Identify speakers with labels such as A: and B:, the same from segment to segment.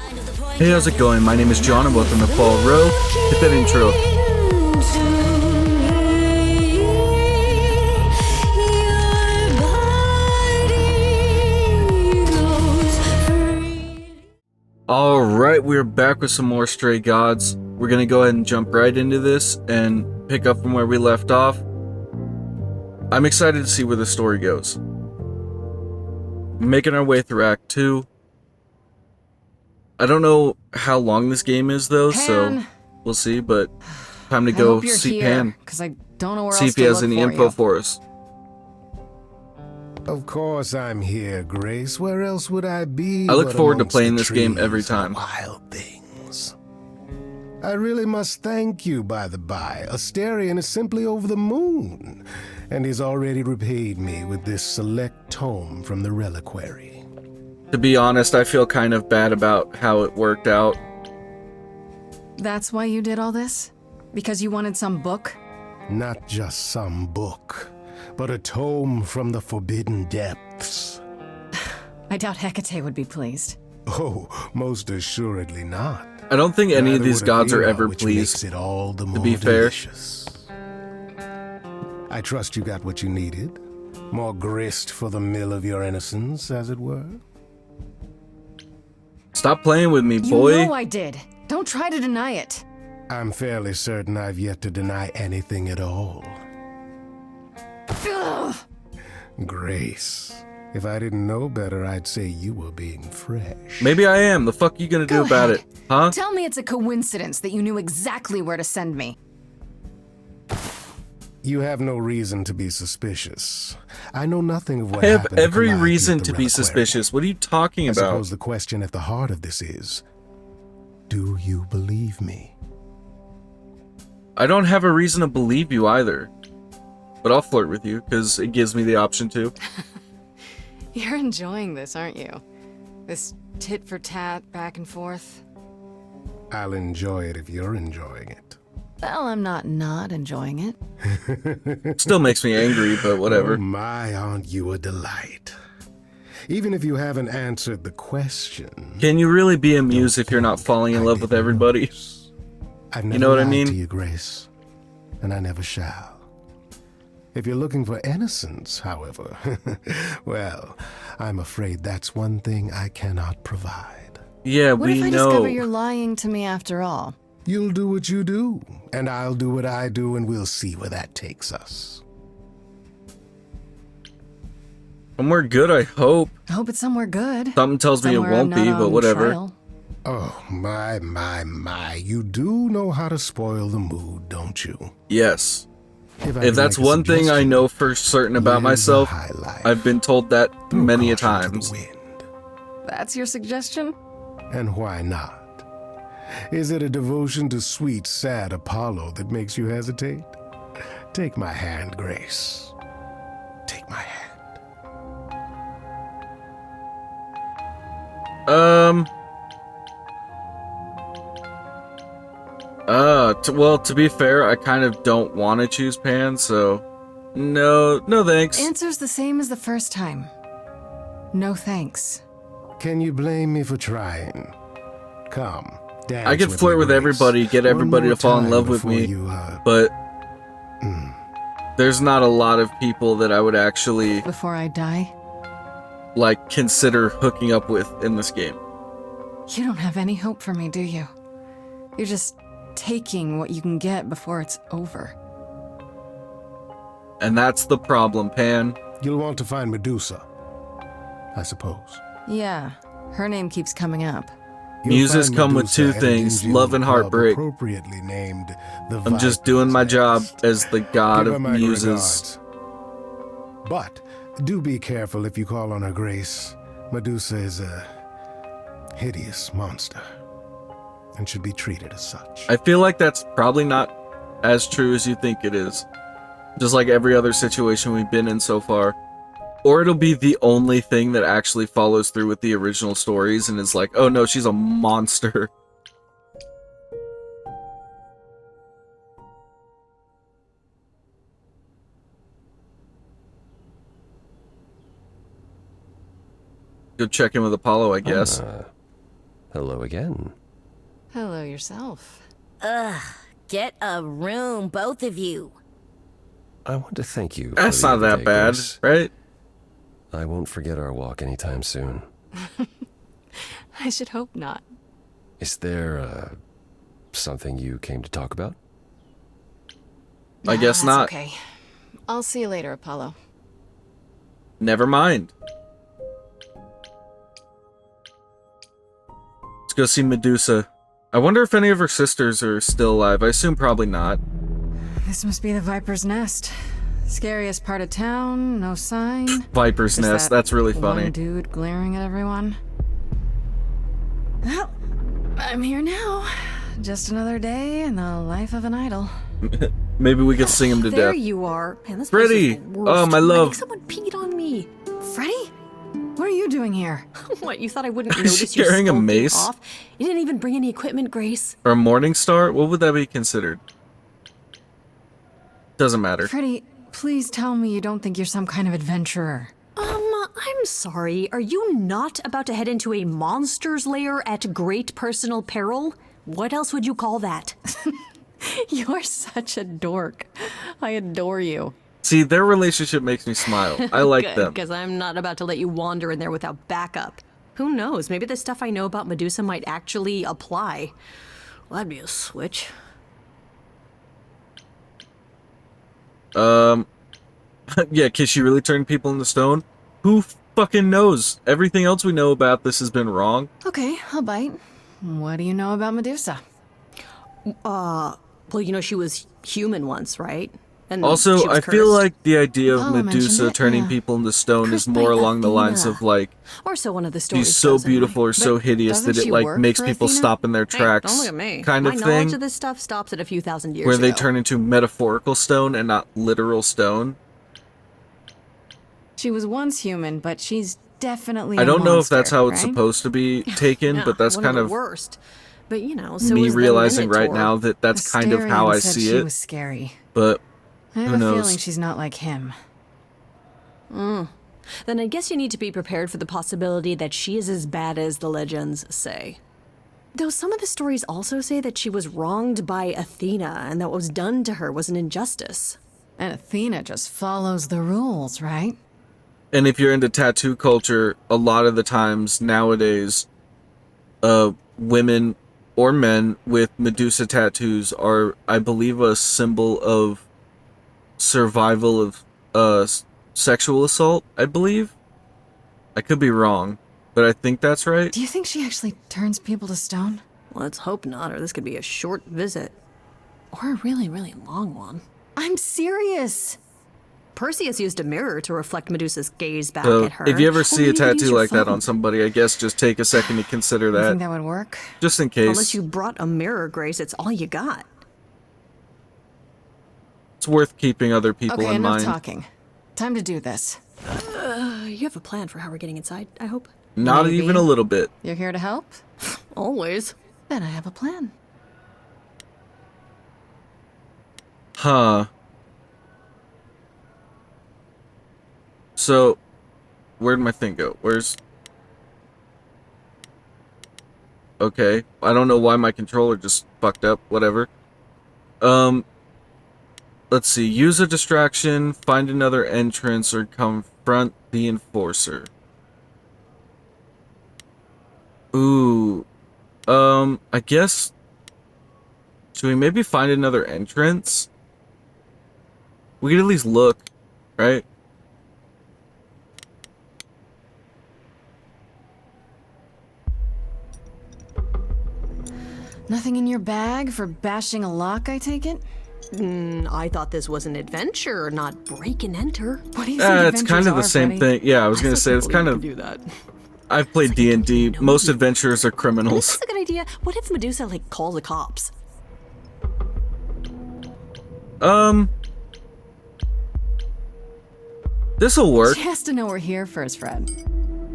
A: Hey, how's it going? My name is John and welcome to Fall Row. Hit that intro. Alright, we're back with some more Stray Gods. We're gonna go ahead and jump right into this and pick up from where we left off. I'm excited to see where the story goes. Making our way through Act 2. I don't know how long this game is though, so we'll see, but time to go see Pan.
B: Because I don't know where
A: see
B: else
A: if he
B: to
A: has
B: look
A: any
B: for
A: info
B: you.
A: for us.
C: Of course I'm here, Grace. Where else would I be?
A: I look
C: but
A: forward to
C: amongst
A: playing
C: the
A: this game
C: trees
A: every
C: and
A: time.
C: Wild things. I really must thank you, by the by. Asterion is simply over the moon, and he's already repaid me with this select tome from the reliquary.
A: To be honest, I feel kind of bad about how it worked out.
B: That's why you did all this? Because you wanted some book?
C: Not just some book, but a tome from the forbidden depths.
B: I doubt Hecate would be pleased.
C: Oh, most assuredly not.
A: I don't think any of
C: Neither
A: these
C: would
A: gods are
C: Athena,
A: ever
C: which
A: pleased,
C: makes it all the
A: to
C: more
A: be fair.
C: delicious. I trust you got what you needed. More grist for the mill of your innocence, as it were.
A: Stop playing with me, boy.
B: You know I did. Don't try to deny it.
C: I'm fairly certain I've yet to deny anything at all.
B: Ugh.
C: Grace, if I didn't know better, I'd say you were being fresh.
A: Maybe I am. The fuck you gonna do
B: Go
A: about
B: ahead.
A: it? Huh?
B: Tell me it's a coincidence that you knew exactly where to send me.
C: You have no reason to be suspicious. I know nothing of what
A: I have
C: happened to
A: every
C: Calliope
A: reason
C: at the
A: to be
C: reliquary.
A: suspicious. What are you talking
C: I
A: about?
C: suppose the question at the heart of this is, do you believe me?
A: I don't have a reason to believe you either. But I'll flirt with you, because it gives me the option to.
B: You're enjoying this, aren't you? This tit-for-tat, back and forth.
C: I'll enjoy it if you're enjoying it.
B: Well, I'm not enjoying it.
A: Still makes me angry, but whatever.
C: Oh my, aren't you a delight? Even if you haven't answered the question.
A: Can you really be amused if you're not falling in
C: I
A: love with
C: didn't
A: everybody?
C: notice. I've never
A: You know what I
C: lied
A: mean?
C: to you, Grace, and I never shall. If you're looking for innocence, however, well, I'm afraid that's one thing I cannot provide.
A: Yeah,
B: What
A: we
B: if I
A: know.
B: discover you're lying to me after all?
C: You'll do what you do, and I'll do what I do, and we'll see where that takes us.
A: Somewhere good, I hope.
B: I hope it's somewhere good.
A: Something tells me it
B: Somewhere I'm
A: won't
B: not
A: be, but
B: on
A: whatever.
B: trial.
C: Oh, my. You do know how to spoil the mood, don't you?
A: Yes.
C: I
A: If
C: can
A: that's
C: make a
A: one thing I
C: suggestion,
A: know for certain about
C: live the
A: myself,
C: high life.
A: I've been told that
C: Throw
A: many a
C: caution to
A: times.
C: the wind.
B: That's your suggestion?
C: And why not? Is it a devotion to sweet, sad Apollo that makes you hesitate? Take my hand, Grace. Take my hand.
A: Well, to be fair, I kind of don't want to choose Pan, so no thanks.
B: Answer's the same as the first time. No thanks.
C: Can you blame me for trying? Come, dance
A: I could
C: with
A: flirt
C: me,
A: with
C: Grace.
A: everybody, get
C: One
A: everybody
C: more
A: to fall in
C: time
A: love with
C: before
A: me,
C: you,
A: but there's not a lot of people that I would actually,
B: Before I die?
A: like, consider hooking up with in this game.
B: You don't have any hope for me, do you? You're just taking what you can get before it's over.
A: And that's the problem, Pan.
C: You'll want to find Medusa, I suppose.
B: Yeah, her name keeps coming up.
C: You'll
A: Muses
C: find
A: come with
C: Medusa
A: two
C: at a
A: things,
C: dingy
A: love and
C: little club
A: heartbreak.
C: appropriately named the
A: I'm just doing my
C: Viper's
A: job
C: Nest.
A: as the god
C: Give her
A: of
C: my
A: muses.
C: regards. But do be careful if you call on her, Grace. Medusa is a hideous monster and should be treated as such.
A: I feel like that's probably not as true as you think it is. Just like every other situation we've been in so far. Or it'll be the only thing that actually follows through with the original stories and is like, oh no, she's a monster. Go check in with Apollo, I guess.
D: Hello again.
B: Hello yourself.
E: Get a room, both of you.
D: I want to thank you.
A: That's
D: for the
A: not that
D: other day,
A: bad,
D: Grace.
A: right?
D: I won't forget our walk anytime soon.
B: I should hope not.
D: Is there, something you came to talk about?
A: I
B: No,
A: guess
B: that's
A: not.
B: Okay. I'll see you later, Apollo.
A: Never mind. Let's go see Medusa. I wonder if any of her sisters are still alive. I assume probably not.
B: This must be the Viper's Nest. Scariest part of town, no sign.
A: Viper's
B: Just
A: Nest,
B: that
A: that's really funny.
B: One dude glaring at everyone. Well, I'm here now. Just another day in the life of an idol.
A: Maybe we could sing him to
F: There
A: death.
F: you are. Man, this
A: Freddy!
F: place is the worst.
A: Oh, my
F: I
A: love.
F: think someone peed on me.
B: Freddy? What are you doing here?
F: What, you thought I wouldn't
A: Is she
F: notice you
A: carrying a
F: skulking
A: mace?
F: off? You didn't even bring any equipment, Grace.
A: Or a Morning Star? What would that be considered? Doesn't matter.
B: Freddy, please tell me you don't think you're some kind of adventurer.
F: I'm sorry. Are you not about to head into a monster's lair at great personal peril? What else would you call that?
B: You're such a dork. I adore you.
A: See, their relationship makes me smile. I like them.
F: Because I'm not about to let you wander in there without backup. Who knows? Maybe the stuff I know about Medusa might actually apply. Well, that'd be a switch.
A: Yeah, can she really turn people into stone? Who fucking knows? Everything else we know about this has been wrong.
B: Okay, I'll bite. What do you know about Medusa?
F: Well, you know, she was human once, right? And
A: Also,
F: she was
A: I feel
F: cursed.
A: like the idea of
B: Apollo
A: Medusa
B: mentioned it,
A: turning
B: yeah.
A: people into stone is
B: Cursed by
A: more along the lines
B: Athena.
A: of like,
F: Or so one of the stories
A: she's so
F: goes, anyway.
A: beautiful or so hideous
B: doesn't
A: that it
B: she
A: like
B: work
A: makes
B: for
A: people
B: Athena?
A: stop in their
F: Hey,
A: tracks
F: don't look at me.
A: kind
F: My
A: of
F: knowledge
A: thing,
F: of this stuff stops at a few thousand years
A: where they
F: ago.
A: turn into metaphorical stone and not literal stone.
B: She was once human, but she's definitely
A: I
B: a
A: don't know if that's
B: monster,
A: how it's
B: right?
A: supposed to be taken,
F: Yeah,
A: but that's
F: one
A: kind
F: of
A: of
F: the worst. But you know, so
A: me
F: is the
A: realizing right
F: Minotaur.
A: now that that's kind of how
B: Asterion
A: I
B: said
A: see
B: she
A: it.
B: was scary.
A: But
B: I have
A: who
B: a
A: knows?
B: feeling she's not like him.
F: Then I guess you need to be prepared for the possibility that she is as bad as the legends say. Though some of the stories also say that she was wronged by Athena and that what was done to her was an injustice.
B: And Athena just follows the rules, right?
A: And if you're into tattoo culture, a lot of the times nowadays, women or men with Medusa tattoos are, I believe, a symbol of survival of sexual assault, I believe. I could be wrong, but I think that's right.
B: Do you think she actually turns people to stone?
F: Let's hope not, or this could be a short visit. Or a really, really long one.
B: I'm serious.
F: Perseus used a mirror to reflect Medusa's gaze back
A: So
F: at her.
A: if you ever
F: Or
A: see a
F: maybe you could use
A: tattoo
F: your
A: like that
F: phone.
A: on somebody, I guess just take a second to consider
B: You think
A: that,
B: that would work?
A: just in case.
F: Unless you brought a mirror, Grace, it's all you got.
A: It's worth keeping other people
B: Okay,
A: in
B: enough
A: mind.
B: talking. Time to do this.
F: You have a plan for how we're getting inside, I hope?
A: Not
B: Maybe.
A: even a little bit.
B: You're here to help?
F: Always.
B: Then I have a plan.
A: Huh. So, where'd my thing go? Where's... Okay. I don't know why my controller just fucked up. Whatever. Let's see. Use a distraction, find another entrance, or confront the enforcer. Ooh. I guess... Should we maybe find another entrance? We could at least look, right?
B: Nothing in your bag for bashing a lock, I take it?
F: I thought this was an adventure, not break and enter.
B: What do you think
A: It's kind
B: adventures
A: of the
B: are,
A: same
B: Freddy?
A: thing. Yeah, I was gonna say it's kind of.
F: do that.
A: I've played D&D. Most adventurers are
F: This
A: criminals.
F: is a good idea. What if Medusa calls the cops?
A: This'll work.
B: She has to know we're here first, Fred.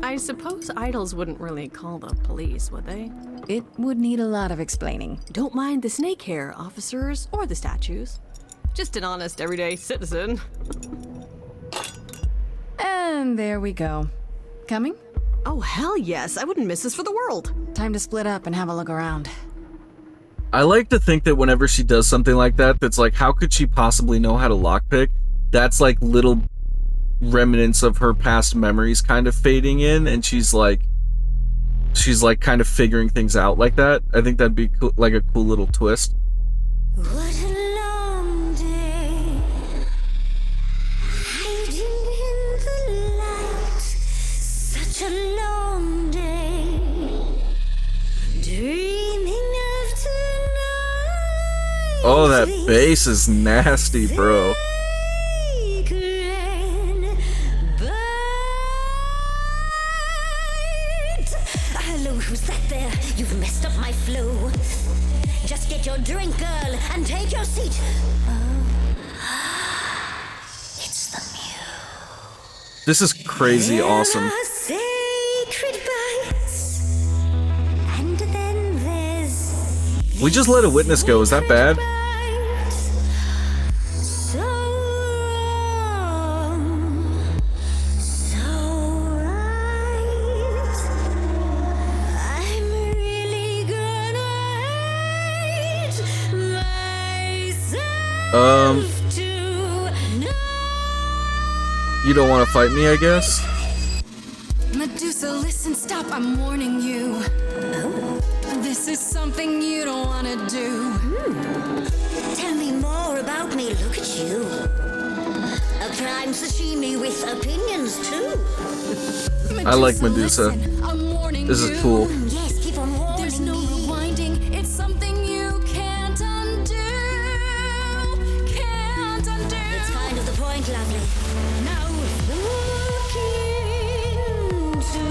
F: I suppose idols wouldn't really call the police, would they?
B: It would need a lot of explaining.
F: Don't mind the snake hair officers or the statues. Just an honest, everyday citizen.
B: And there we go. Coming?
F: Oh, hell yes. I wouldn't miss this for the world.
B: Time to split up and have a look around.
A: I like to think that whenever she does something like that, that's like, how could she possibly know how to lockpick? That's like little remnants of her past memories kind of fading in, and she's like kind of figuring things out like that. I think that'd be cool, like a cool little twist.
G: What a long day, hiding in the light. Such a long day, dreaming of tonight.
A: Oh, that bass is nasty, bro.
G: Hello, who's that there? You've messed up my flow. Just get your drink, girl, and take your seat. It's the muse.
A: This is crazy awesome.
G: There are sacred bites, and then there's
A: We just let a witness go. Is that bad?
G: so wrong, so right. I'm really gonna hate myself tonight.
A: You don't want to fight me, I guess?
B: Medusa, listen, stop, I'm warning you. This is something you don't want to do.
G: Tell me more about me, look at you. A prime sashimi with opinions too.
A: I like Medusa.
B: Listen, I'm warning
A: This
B: you.
A: is cool.
G: Yes, keep on warning
B: There's no
G: me.
B: rewinding, it's something you can't undo. Can't undo.
G: It's kind of the point, lovely. Now look into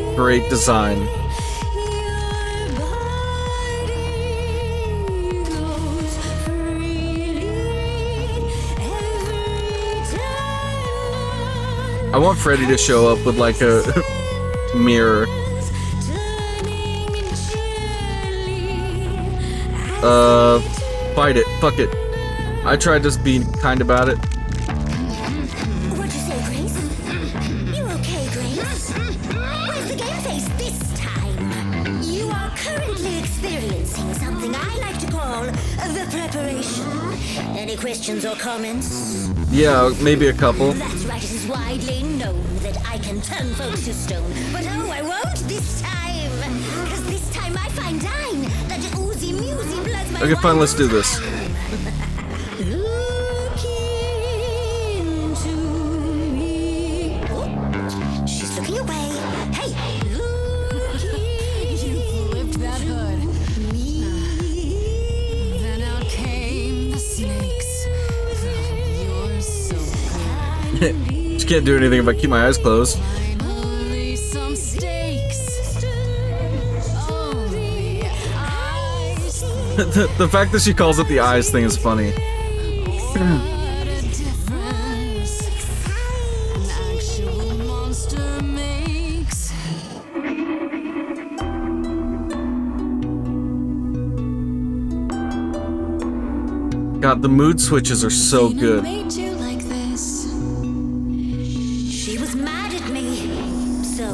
G: me.
A: Great design.
G: Your body goes freely every time.
A: I want Freddy to show up with like a mirror. Fight it. Fuck it. I tried just being kind about it.
G: What'd you say, Grace? You okay, Grace? Where's the game face this time? You are currently experiencing something I like to call the preparation. Any questions or comments?
A: Yeah, maybe a couple.
G: That's right, it is widely known that I can turn folks to stone. But oh, I won't this time. Cause this time I find dine that oozy musy bloods my
A: Okay, fine, let's do this.
G: Look into me. Oh, she's looking away. Hey, look
B: You flipped that hood.
G: into me.
B: Then out came the snakes. You're so
A: Just can't do anything if I keep my eyes closed.
B: finally some stakes. Oh, the eyes.
A: The fact that she calls it the eyes thing is funny.
B: What a difference an actual monster makes.
A: God, the mood switches are so
B: Athena
A: good.
B: made you like this.
G: She was mad at me. So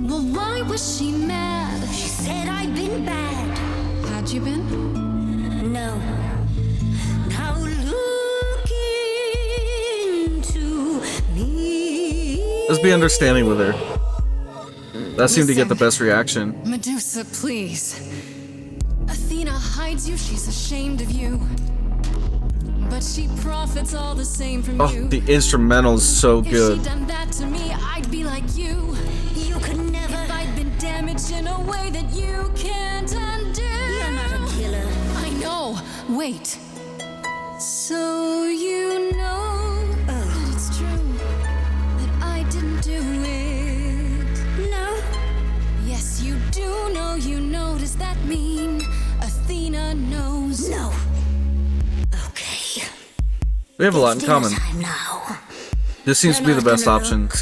B: Well, why was she mad?
G: she said I'd been bad.
B: Had you been?
G: No. Now look into me.
A: Let's be understanding with her. That seemed to get the best reaction.
B: Medusa, please. Athena hides you, she's ashamed of you. But she profits all the same from
A: Oh,
B: you.
A: the instrumental is so
B: If
A: good.
B: she'd done that to me, I'd be like you.
G: You could never.
B: If I'd been damaged in a way that you can't undo.
G: You're not a killer.
B: I know. Wait. So you know that it's true that I didn't do it.
G: No.
B: Yes, you do know. You know. Does that mean Athena knows?
G: No. Okay.
A: We have a lot in
G: It's
A: common.
G: dinner time now.
A: This seems to be the best option.
G: Fine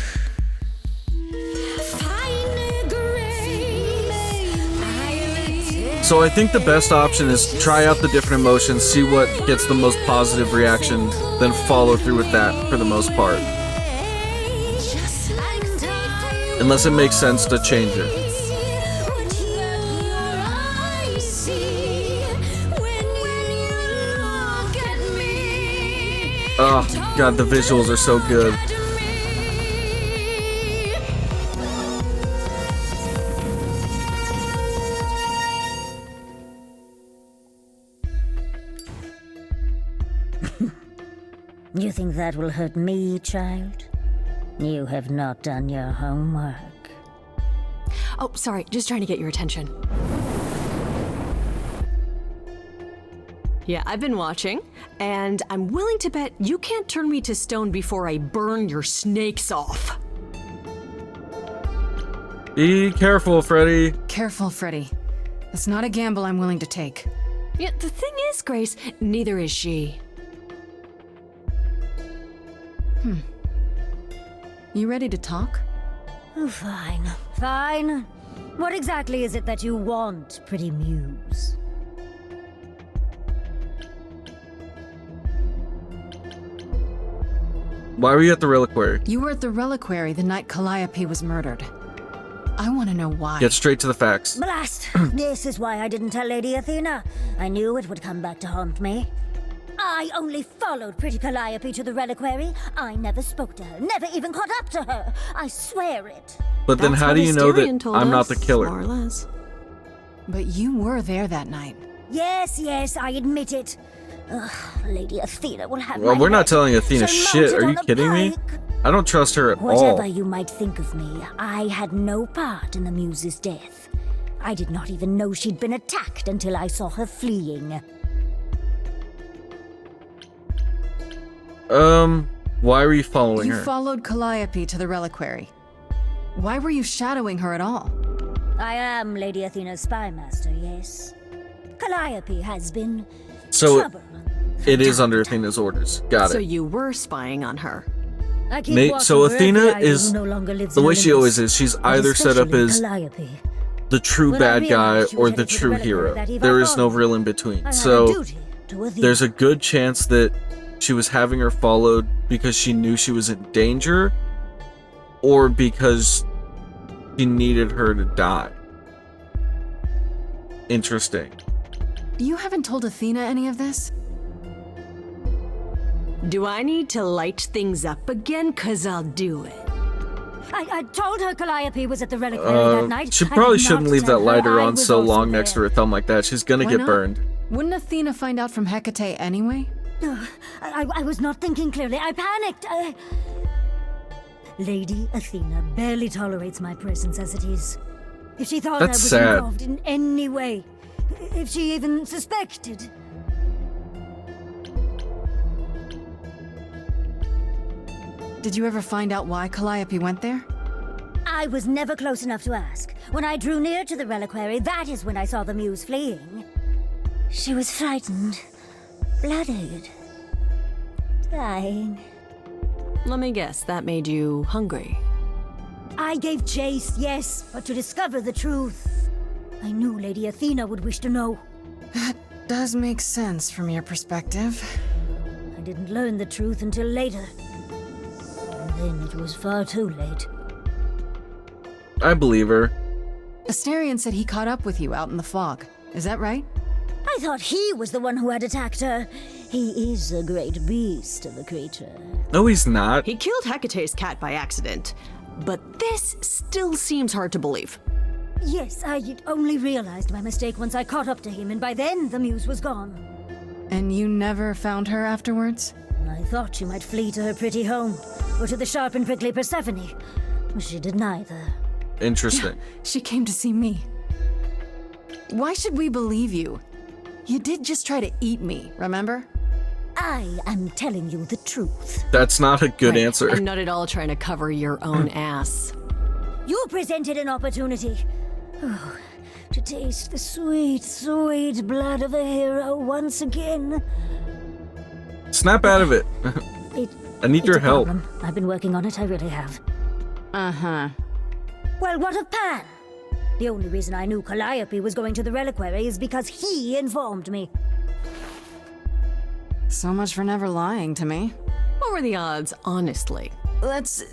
G: grace.
A: So I think the best option is try out the different emotions, see what gets the most positive reaction, then follow through with that for the most part.
B: Just
A: Unless it makes sense to change it.
B: What your eyes see when you look at me.
A: Oh, God, the visuals are so good.
B: Look at me.
G: You think that will hurt me, child? You have not done your homework.
F: Oh, sorry, just trying to get your attention. Yeah, I've been watching, and I'm willing to bet you can't turn me to stone before I burn your snakes off.
A: Be careful, Freddy.
H: Careful, Freddy. That's not a gamble I'm willing to take.
F: Yeah, the thing is, Grace, neither is she.
H: You ready to talk?
G: Oh, fine. Fine. What exactly is it that you want, pretty muse?
A: Why were you at the reliquary?
H: You were at the reliquary the night Calliope was murdered. I want to know why.
A: Get straight to the facts.
G: Blast! This is why I didn't tell Lady Athena. I knew it would come back to haunt me. I only followed pretty Calliope to the reliquary. I never spoke to her, never even caught up to her. I swear it.
A: But then
F: That's
A: how
F: what
A: do you know
F: Asterion
A: that
F: told
A: I'm not
F: us,
A: the killer?
F: More or less.
H: But you were there that night.
G: Yes, yes, I admit it. Ugh, Lady Athena will have
A: Well,
G: my
A: we're not
G: head
A: telling Athena shit.
G: surmounted
A: Are
G: on
A: you
G: a
A: kidding me?
G: pike.
A: I don't trust her at
G: Whatever
A: all.
G: you might think of me, I had no part in the muse's death. I did not even know she'd been attacked until I saw her fleeing.
A: Why were you following
H: You
A: her?
H: followed Calliope to the reliquary. Why were you shadowing her at all?
G: I am Lady Athena's spy master, yes. Calliope has been
A: So
G: trouble.
A: it is under Athena's orders. Got
F: So
A: it.
F: you were spying on her.
G: I keep
A: Nate,
G: watching
A: so
G: for every
A: Athena
G: idol
A: is
G: who no longer lives
A: the
G: in
A: way she
G: Olympus,
A: always is. She's
G: but
A: either set up
G: especially
A: as
G: Calliope.
A: the true
G: When I
A: bad guy
G: realized she
A: or
G: was
A: the
G: headed to the
A: true
G: reliquary
A: hero.
G: that eve, I
A: There is no
G: followed
A: real in
G: I
A: between.
G: had a
A: So
G: duty to Athena.
A: there's a good chance that she was having her followed because she knew she was in danger, or because she needed her to die. Interesting.
H: You haven't told Athena any of this?
F: Do I need to light things up again? 'Cause I'll do it.
G: I told her Calliope was at the reliquary that night.
A: She
G: I
A: probably
G: did
A: shouldn't
G: not
A: leave
G: tell
A: that
G: her
A: lighter
G: I
A: on
G: was
A: so
G: also
A: long next to
G: there.
A: her thumb like that. She's gonna
H: Why
A: get
H: not?
A: burned.
H: Wouldn't Athena find out from Hecate anyway?
G: I was not thinking clearly. I panicked. Lady Athena barely tolerates my presence as it is. If she thought I
A: That's
G: was
A: sad.
G: involved in any way, if she even suspected.
H: Did you ever find out why Calliope went there?
G: I was never close enough to ask. When I drew near to the reliquary, that is when I saw the muse fleeing. She was frightened, blooded, dying.
F: Let me guess, that made you hungry.
G: I gave chase, yes, but to discover the truth. I knew Lady Athena would wish to know.
H: That does make sense from your perspective.
G: I didn't learn the truth until later. And then it was far too late.
A: I believe her.
H: Asterion said he caught up with you out in the fog. Is that right?
G: I thought he was the one who had attacked her. He is a great beast of a creature.
A: No, he's not.
F: He killed Hecate's cat by accident. But this still seems hard to believe.
G: Yes, I only realized my mistake once I caught up to him, and by then the muse was gone.
H: And you never found her afterwards?
G: I thought she might flee to her pretty home, or to the sharp and prickly Persephone. She did neither.
A: Interesting.
H: She came to see me. Why should we believe you? You did just try to eat me, remember?
G: I am telling you the truth.
A: That's not a good
H: Right.
A: answer.
F: I'm not at all trying to cover your own ass.
G: You presented an opportunity. Oh, to taste the sweet, sweet blood of a hero once again.
A: Snap out of it.
G: It,
A: I need
G: it's
A: your
G: a
A: help.
G: problem. I've been working on it, I really have.
H: Uh-huh.
G: Well, what of Pan? The only reason I knew Calliope was going to the reliquary is because he informed me.
H: So much for never lying to me.
F: What were the odds, honestly?
H: Let's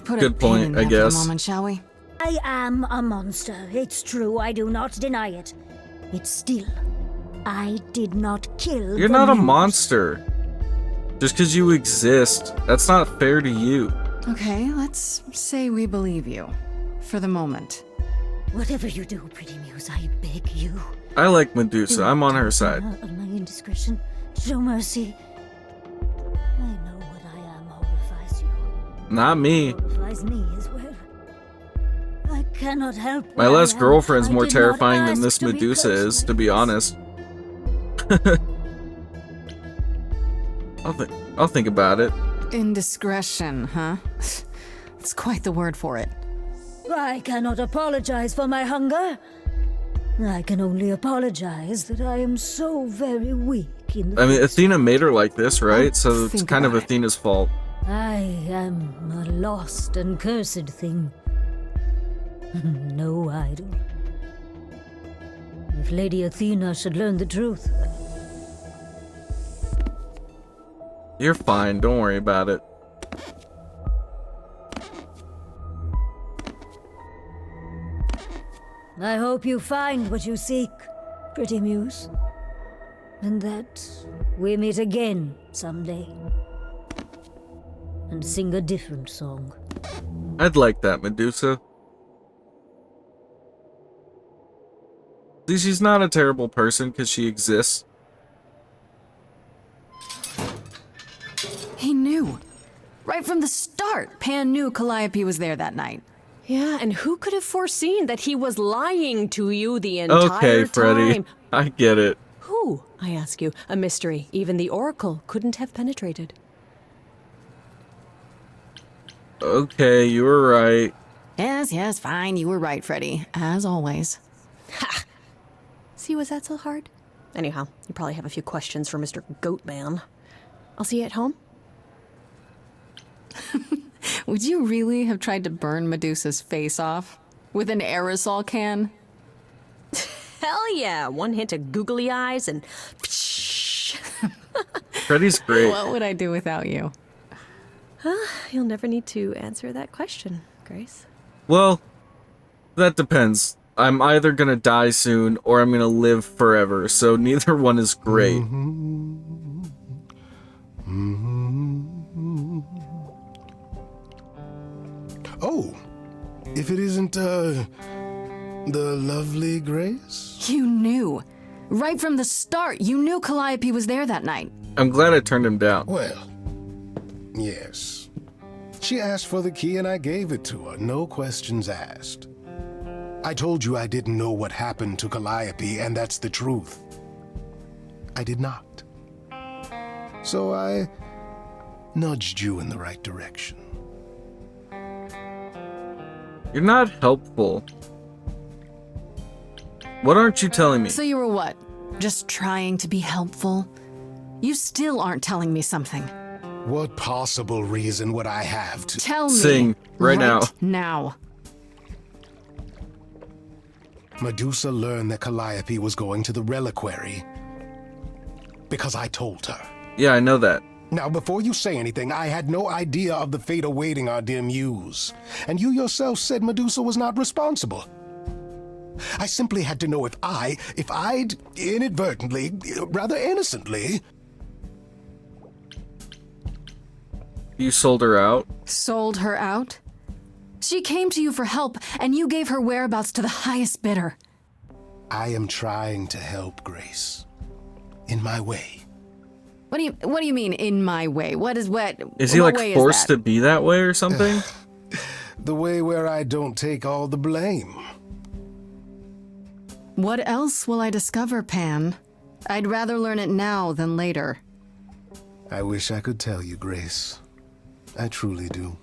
H: put
A: Good
H: a pin
A: point,
H: in
A: I
H: that
A: guess.
H: for a moment, shall we?
G: I am a monster. It's true. I do not deny it. It's still, I did not kill.
A: You're
G: the
A: not a
G: muse.
A: monster. Just because you exist, that's not fair to you.
H: Okay, let's say we believe you. For the moment.
G: Whatever you do, pretty muse, I beg you.
A: I like Medusa. I'm on her side.
G: Of my indiscretion, show mercy. I know what I am horrifies you.
A: Not me.
G: Horrifies me as well. I cannot help.
A: My
G: what I
A: last
G: am.
A: girlfriend's
G: I
A: more
G: did not
A: terrifying than
G: ask
A: this
G: to be
A: Medusa
G: cursed
A: is,
G: like
A: to be
G: this.
A: honest. I'll think about it.
H: Indiscretion, huh? It's quite the word for it.
G: I cannot apologize for my hunger. I can only apologize that I am so very weak in the
A: I mean,
G: face.
A: Athena made her like this, right? So it's
H: think
A: kind of
H: about it.
A: Athena's fault.
G: I am a lost and cursed thing. No idol. If Lady Athena should learn the truth,
A: You're fine. Don't worry about it.
G: I hope you find what you seek, pretty muse. And that we meet again someday. And sing a different song.
A: I'd like that, Medusa. See, she's not a terrible person because she exists.
H: He knew. Right from the start, Pan knew Calliope was there that night.
F: Yeah, and who could have foreseen that he was lying to you the entire
A: Okay, Freddy.
F: time?
A: I get it.
F: Who, I ask you, a mystery even the Oracle couldn't have penetrated.
A: Okay, you were right.
H: Yes, fine. You were right, Freddy. As always.
F: See, was that so hard? Anyhow, you probably have a few questions for Mr. Goatman. I'll see you at home.
H: Would you really have tried to burn Medusa's face off? With an aerosol can?
F: Hell yeah! One hint of googly eyes and...
A: Freddy's great.
H: What would I do without you?
F: You'll never need to answer that question, Grace.
A: Well, that depends. I'm either gonna die soon or I'm gonna live forever, so neither one is great.
C: Oh, if it isn't, the lovely Grace?
H: You knew. Right from the start, you knew Calliope was there that night.
A: I'm glad I turned him down.
C: Well, yes. She asked for the key and I gave it to her, no questions asked. I told you I didn't know what happened to Calliope, and that's the truth. I did not. So I nudged you in the right direction.
A: You're not helpful. What aren't you telling me?
H: So you were what? Just trying to be helpful? You still aren't telling me something.
C: What possible reason would I have to
H: Tell me.
A: Sing right now.
H: Now.
C: Medusa learned that Calliope was going to the reliquary because I told her.
A: Yeah, I know that.
C: Now, before you say anything, I had no idea of the fate awaiting our dear muse. And you yourself said Medusa was not responsible. I simply had to know if I'd inadvertently, rather innocently...
A: You sold her out?
H: Sold her out? She came to you for help, and you gave her whereabouts to the highest bidder.
C: I am trying to help, Grace. In my way.
H: What do you mean, in my way? What is what?
A: Is he
H: what
A: like
H: way
A: forced
H: is
A: to be that way or something?
C: The way where I don't take all the blame.
H: What else will I discover, Pan? I'd rather learn it now than later.
C: I wish I could tell you, Grace. I truly do.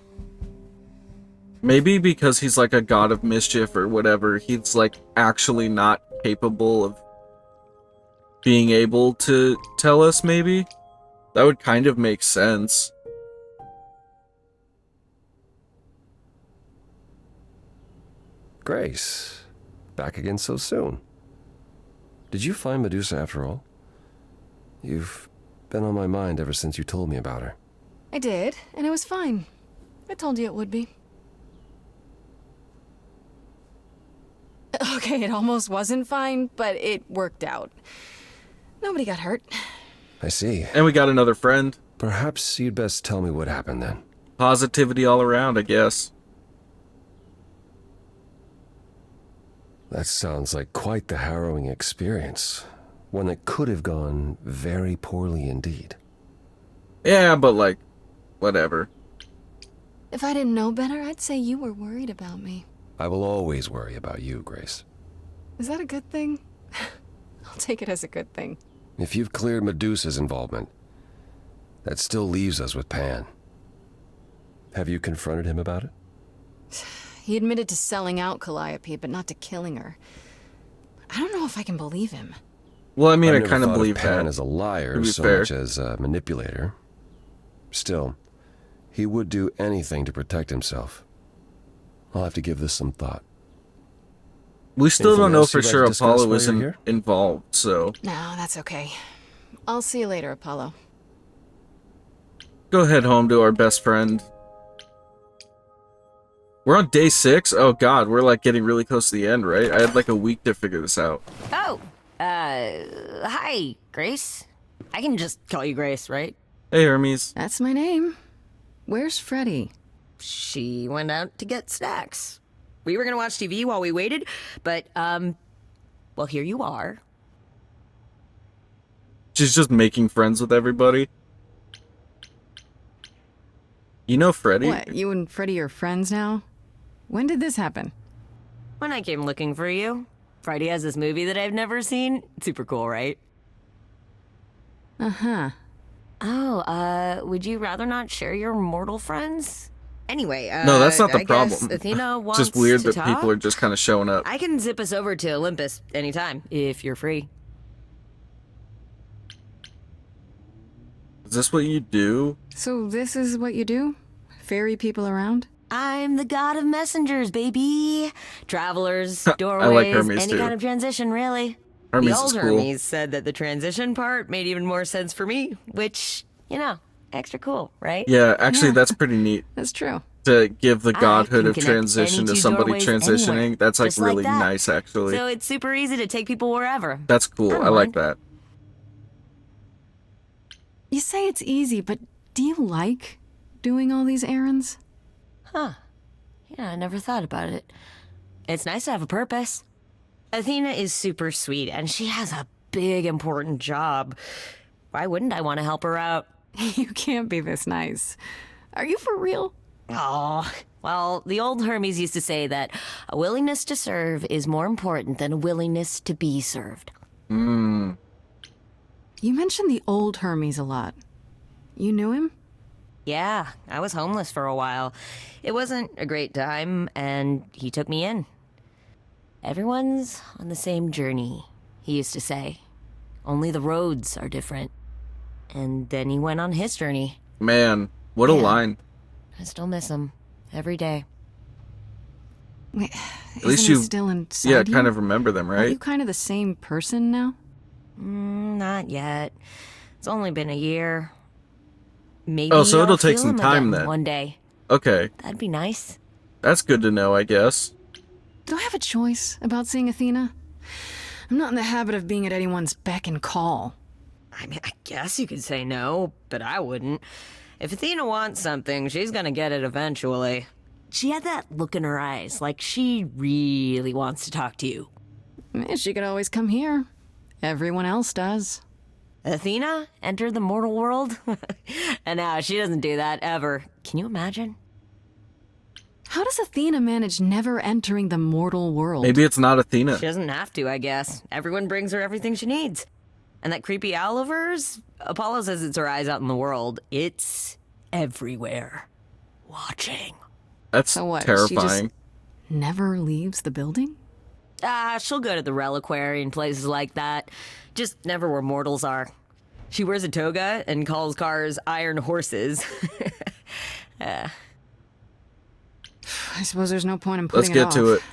A: Maybe because he's like a god of mischief or whatever, he's like actually not capable of being able to tell us, maybe? That would kind of make sense.
D: Grace, back again so soon. Did you find Medusa after all? You've been on my mind ever since you told me about her.
H: I did, and it was fine. I told you it would be. Okay, it almost wasn't fine, but it worked out. Nobody got hurt.
D: I see.
A: And we got another friend.
D: Perhaps you'd best tell me what happened then.
A: Positivity all around, I guess.
D: That sounds like quite the harrowing experience. One that could have gone very poorly indeed.
A: Yeah, but like, whatever.
H: If I didn't know better, I'd say you were worried about me.
D: I will always worry about you, Grace.
H: Is that a good thing? I'll take it as a good thing.
D: If you've cleared Medusa's involvement, that still leaves us with Pan. Have you confronted him about it?
H: He admitted to selling out Calliope, but not to killing her. I don't know if I can believe him.
A: Well, I mean, I
D: never
A: kind of
D: thought
A: believe
D: Pan
A: that.
D: as a liar
A: To be
D: so
A: fair.
D: much as a manipulator. Still, he would do anything to protect himself. I'll have to give this some thought.
A: We still
D: Anything
A: don't know
D: else
A: for
D: you'd like
A: sure
D: to discuss
A: Apollo
D: while you're
A: isn't
D: here?
A: involved, so
H: No, that's okay. I'll see you later, Apollo.
A: go head home to our best friend. We're on day 6? Oh god, we're like getting really close to the end, right? I had like a week to figure this out.
E: Oh, hi, Grace. I can just call you Grace, right?
A: Hey, Hermes.
H: That's my name. Where's Freddie?
E: She went out to get snacks. We were gonna watch TV while we waited, but, well, here you are.
A: She's just making friends with everybody. You know Freddy?
H: What, you and Freddie are friends now? When did this happen?
E: When I came looking for you, Friday has this movie that I've never seen. Super cool, right?
H: Uh-huh.
E: Oh, would you rather not share your mortal friends? Anyway,
A: No, that's not the
E: I guess
A: problem.
E: Athena
A: It's
E: wants
A: just weird
E: to
A: that people
E: talk?
A: are just kind of showing up.
E: I can zip us over to Olympus anytime, if you're free.
A: Is this what you do?
H: So this is what you do? Ferry people around?
E: I'm the god of messengers, baby. Travelers, doorways,
A: like Hermes,
E: any
A: too.
E: kind of transition, really.
A: Hermes
E: the
A: is
E: old
A: cool.
E: Hermes said that the transition part made even more sense for me, which, you know, extra cool, right?
A: Yeah, actually, that's pretty neat.
H: That's true.
A: To give the
E: I
A: godhood
E: can
A: of
E: connect
A: transition
E: any
A: to
E: two
A: somebody
E: doorways
A: transitioning.
E: anywhere,
A: That's like
E: just like
A: really
E: that.
A: nice, actually.
E: So it's super easy to take people wherever.
A: That's cool.
E: don't
A: I like
E: mind.
A: that.
H: You say it's easy, but do you like doing all these errands?
E: Huh. Yeah, I never thought about it. It's nice to have a purpose. Athena is super sweet, and she has a big, important job. Why wouldn't I want to help her out?
H: You can't be this nice. Are you for real?
E: Oh, well, the old Hermes used to say that a willingness to serve is more important than a willingness to be served.
H: You mentioned the old Hermes a lot. You knew him?
E: Yeah, I was homeless for a while. It wasn't a great time, and he took me in. Everyone's on the same journey, he used to say. Only the roads are different. And then he went on his journey.
A: Man, what a
E: Yeah.
A: line.
E: I still miss him every day.
H: Wait,
A: At least
H: isn't he
A: you,
H: still inside
A: yeah,
H: you?
A: kind of remember them,
H: Are you
A: right?
H: kind of the same person now?
E: Not yet. It's only been a year. Maybe
A: Oh, so
E: I'll
A: it'll take
E: feel
A: some
E: him
A: time
E: again
A: then.
E: one day.
A: Okay,
E: That'd be nice.
A: that's good to know, I guess.
H: Do I have a choice about seeing Athena? I'm not in the habit of being at anyone's beck and call.
E: I mean, I guess you could say no, but I wouldn't. If Athena wants something, she's gonna get it eventually. She had that look in her eyes, like she really wants to talk to you.
H: She could always come here. Everyone else does.
E: Athena entered the mortal world? And now she doesn't do that ever. Can you imagine?
H: How does Athena manage never entering the mortal world?
A: Maybe it's not Athena.
E: She doesn't have to, I guess. Everyone brings her everything she needs. And that creepy owl of hers? Apollo says it's her eyes out in the world. It's everywhere. Watching.
A: That's
H: So what, she
A: terrifying.
H: just- Never leaves the building?
E: She'll go to the reliquary and places like that. Just never where mortals are. She wears a toga and calls cars iron horses.
H: I suppose there's no point in
A: Let's
H: putting
A: get
H: it
A: to
H: off.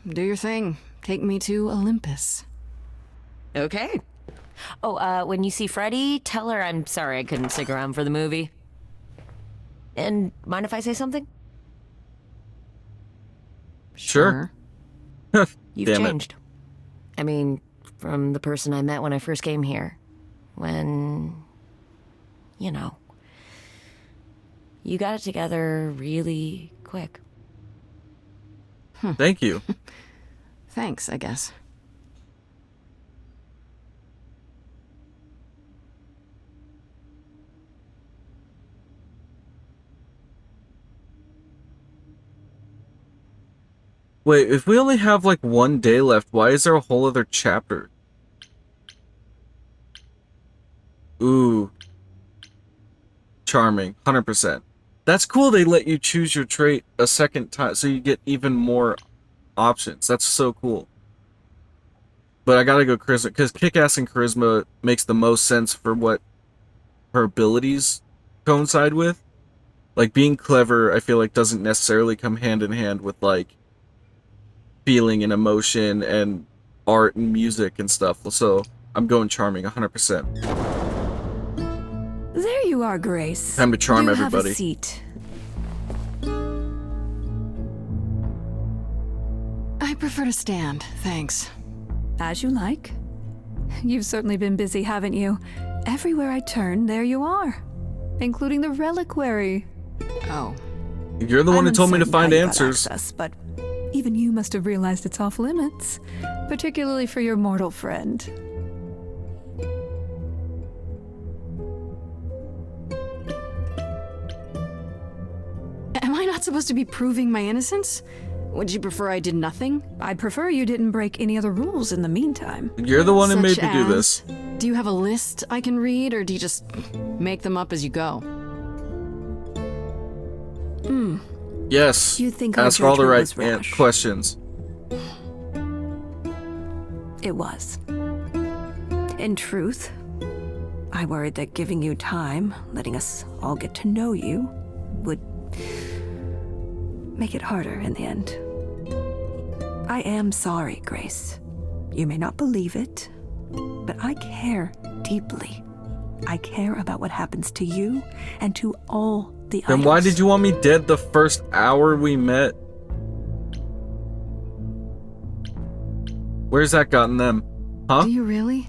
A: it.
H: Do your thing. Take me to Olympus.
E: Okay. Oh, when you see Freddie, tell her I'm sorry I couldn't stick around for the movie. And mind if I say something?
A: Sure.
E: You've
A: Damn it.
E: changed. I mean, from the person I met when I first came here. When, you know, you got it together really quick.
A: Thank you.
H: Thanks, I guess.
A: Wait, if we only have like one day left, why is there a whole other chapter? Ooh. Charming. 100%. That's cool they let you choose your trait a second time, so you get even more options. That's so cool. But I gotta go charisma, because kick-ass and charisma makes the most sense for what her abilities coincide with. Like, being clever, I feel like, doesn't necessarily come hand in hand with, like, feeling and emotion and art and music and stuff. So I'm going charming 100%.
B: There you are, Grace.
A: Time to charm
B: Do
A: everybody.
B: Have a seat.
H: I prefer to stand, thanks.
B: As you like. You've certainly been busy, haven't you? Everywhere I turn, there you are. Including the reliquary.
H: Oh.
A: You're the one who told me to find answers.
B: Access, but even you must have realized it's off limits. Particularly for your mortal friend.
H: Am I not supposed to be proving my innocence? Would you prefer I did nothing?
B: I'd prefer you didn't break any other rules in the meantime.
A: You're the one who made
H: Such
A: me do
H: as?
A: this.
H: Do you have a list I can read, or do you just make them up as you go?
A: Yes.
B: You think our
A: ask all the
B: judgment
A: right
B: was rash.
A: questions.
B: It was. In truth, I worried that giving you time, letting us all get to know you, would make it harder in the end. I am sorry, Grace. You may not believe it, but I care deeply. I care about what happens to you and to all the
A: Then why
B: idols.
A: did you want me dead the first hour we met? Where's that gotten them? Huh?
H: Do you really?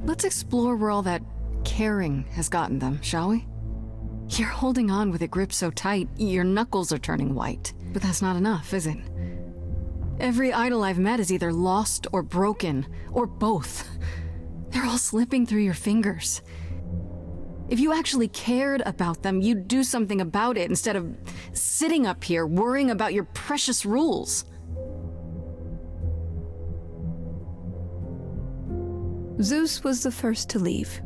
H: Let's explore where all that caring has gotten them, shall we? You're holding on with a grip so tight, your knuckles are turning white. But that's not enough, is it? Every idol I've met is either lost or broken, or both. They're all slipping through your fingers. If you actually cared about them, you'd do something about it instead of sitting up here worrying about your precious rules.
B: Zeus was the first to leave.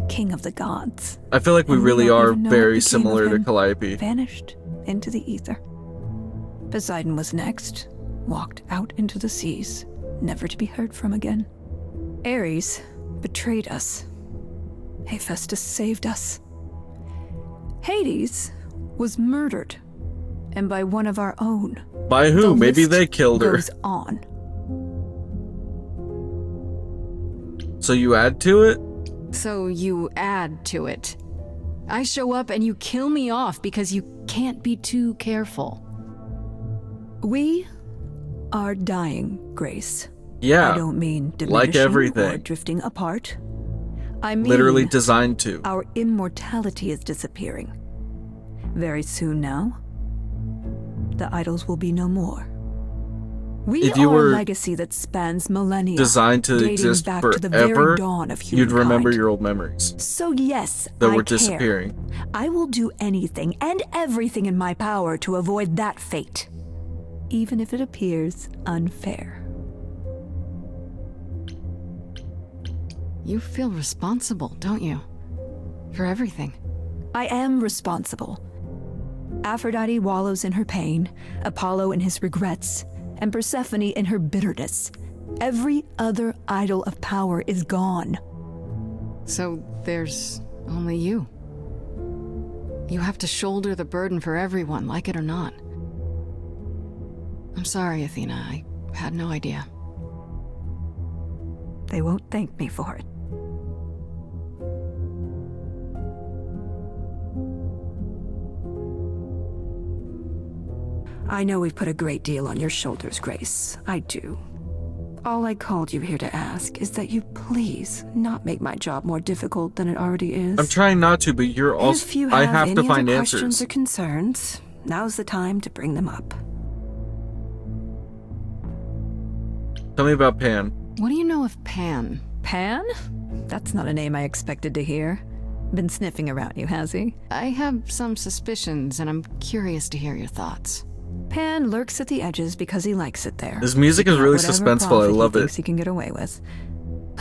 B: King of the gods.
A: I feel like we
B: And
A: really
B: don't
A: are
B: even know
A: very
B: what became of
A: similar to
B: him.
A: Calliope.
B: Vanished into the ether. Poseidon was next, walked out into the seas, never to be heard from again. Ares betrayed us. Hephaestus saved us. Hades was murdered, and by one of our own.
A: By who?
B: The
A: Maybe
B: list
A: they killed her.
B: goes on.
A: So you add to it?
H: So you add to it. I show up and you kill me off because you can't be too careful.
B: We are dying, Grace.
A: Yeah.
B: I don't mean diminishing
A: like everything.
B: or drifting apart. I mean
A: Literally designed to.
B: our immortality is disappearing. Very soon now, the idols will be no more. We
A: If you
B: are
A: were
B: a legacy that spans millennia,
A: Designed to
B: dating
A: exist
B: back to the
A: forever,
B: very dawn of humankind.
A: you'd remember your old memories
B: So yes,
A: that
B: I
A: were
B: care.
A: disappearing.
B: I will do anything and everything in my power to avoid that fate, even if it appears unfair.
H: You feel responsible, don't you? For everything.
B: I am responsible. Aphrodite wallows in her pain, Apollo in his regrets, and Persephone in her bitterness. Every other idol of power is gone.
H: So there's only you. You have to shoulder the burden for everyone, like it or not. I'm sorry, Athena. I had no idea.
B: They won't thank me for it. I know we've put a great deal on your shoulders, Grace. I do. All I called you here to ask is that you please not make my job more difficult than it already is.
A: I'm trying not to, but you're also.
B: If you
A: I
B: have
A: have to
B: any
A: find
B: other questions
A: answers.
B: or concerns, now's the time to bring them up.
A: Tell me about Pan.
H: What do you know of Pan?
B: Pan? That's not a name I expected to hear. Been sniffing around you, has he?
H: I have some suspicions, and I'm curious to hear your thoughts.
B: Pan lurks at the edges because he likes it there.
A: This music is really
B: Whatever
A: suspenseful. I
B: profit
A: love
B: he thinks
A: it.
B: he can get away with.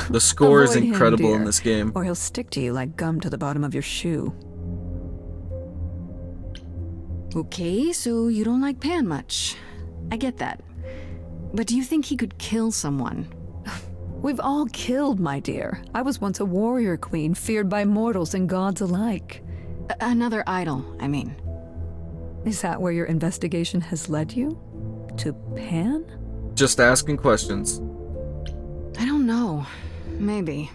A: The score is
B: Avoid him,
A: incredible in
B: dear,
A: this game.
B: or he'll stick to you like gum to the bottom of your shoe.
H: Okay, so you don't like Pan much. I get that. But do you think he could kill someone?
B: We've all killed, my dear. I was once a warrior queen, feared by mortals and gods alike.
H: Another idol, I mean.
B: Is that where your investigation has led you? To Pan?
A: Just asking questions.
H: I don't know. Maybe.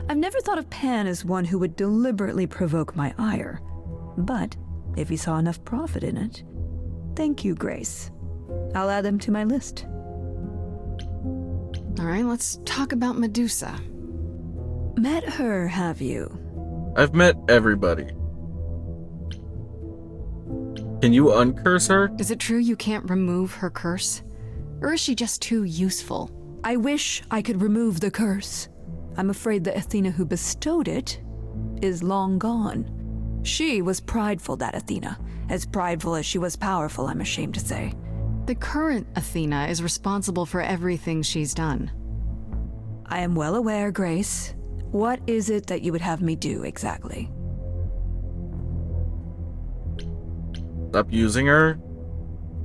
B: I've never thought of Pan as one who would deliberately provoke my ire. But if he saw enough profit in it, thank you, Grace. I'll add them to my list.
H: All right, let's talk about Medusa.
B: Met her, have you?
A: I've met everybody. Can you uncurse her?
H: Is it true you can't remove her curse? Or is she just too useful?
B: I wish I could remove the curse. I'm afraid the Athena who bestowed it is long gone. She was prideful, that Athena. As prideful as she was powerful, I'm ashamed to say.
H: The current Athena is responsible for everything she's done.
B: I am well aware, Grace. What is it that you would have me do exactly?
A: Stop using her?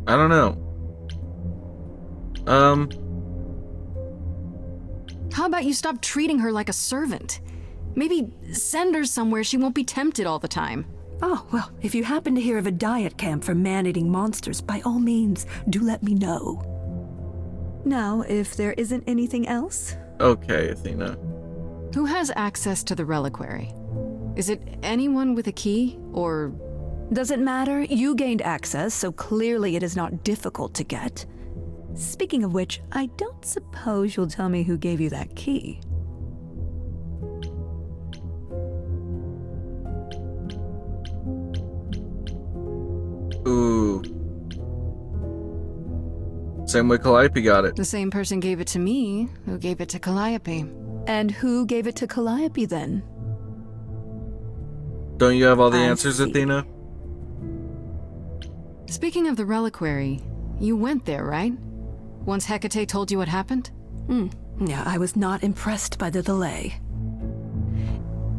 A: I don't know.
H: How about you stop treating her like a servant? Maybe send her somewhere she won't be tempted all the time.
B: Oh, well, if you happen to hear of a diet camp for man-eating monsters, by all means, do let me know. Now, if there isn't anything else?
A: Okay, Athena.
H: Who has access to the reliquary? Is it anyone with a key, or...
B: Does it matter? You gained access, so clearly it is not difficult to get. Speaking of which, I don't suppose you'll tell me who gave you that key.
A: Ooh. Same way Calliope got it.
H: The same person gave it to me, who gave it to Calliope.
B: And who gave it to Calliope then?
A: Don't you have all the
B: I
A: answers,
B: see.
A: Athena?
H: Speaking of the reliquary, you went there, right? Once Hecate told you what happened?
B: Yeah, I was not impressed by the delay.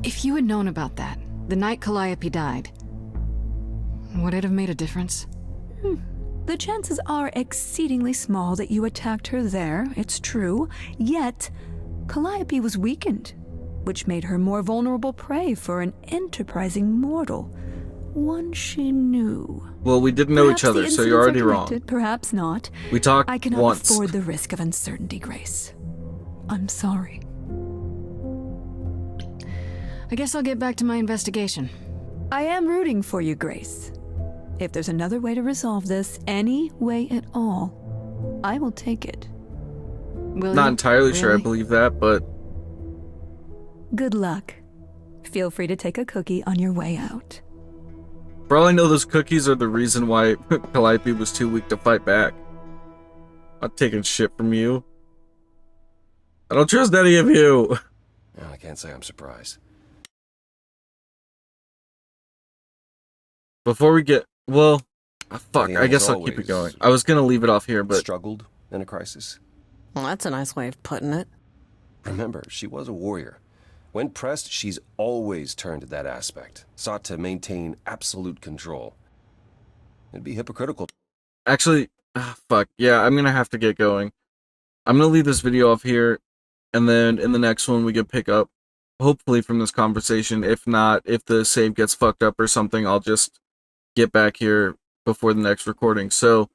H: If you had known about that, the night Calliope died, would it have made a difference?
B: The chances are exceedingly small that you attacked her there, it's true. Yet, Calliope was weakened, which made her more vulnerable prey for an enterprising mortal. One she knew.
A: Well, we didn't know
B: Perhaps
A: each other,
B: the
A: so you're already
B: incidents are
A: wrong.
B: connected, perhaps not.
A: We talked
B: I cannot
A: once.
B: afford the risk of uncertainty, Grace. I'm sorry.
H: I guess I'll get back to my investigation.
B: I am rooting for you, Grace. If there's another way to resolve this, any way at all, I will take it.
H: Will
A: Not
H: you?
A: entirely sure I
H: Really?
A: believe that, but
B: Good luck. Feel free to take a cookie on your way out.
A: for all I know, those cookies are the reason why Calliope was too weak to fight back. I'm not taking shit from you. I don't trust any of you.
D: I can't say I'm surprised.
A: Before we get... Well, fuck,
D: Athena
A: I guess
D: has
A: I'll keep it
D: always
A: going. I was gonna leave it off here, but...
D: Struggled in a crisis.
F: Well, that's a nice way of putting it.
D: Remember, she was a warrior. When pressed, she's always turned to that aspect, sought to maintain absolute control. It'd be hypocritical.
A: Actually, fuck, yeah, I'm gonna have to get going. I'm gonna leave this video off here, and then in the next one we can pick up, hopefully from this conversation. If not, if the save gets fucked up or something, I'll just get back here before the next recording. So,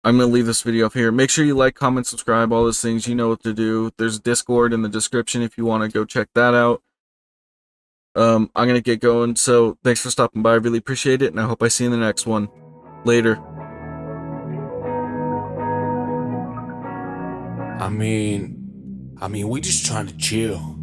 A: I'm gonna leave this video off here. Make sure you like, comment, subscribe, all those things. You know what to do. There's Discord in the description if you want to go check that out. I'm gonna get going, so thanks for stopping by. I really appreciate it, and I hope I see you in the next one. Later.
I: I mean, we just trying to chill.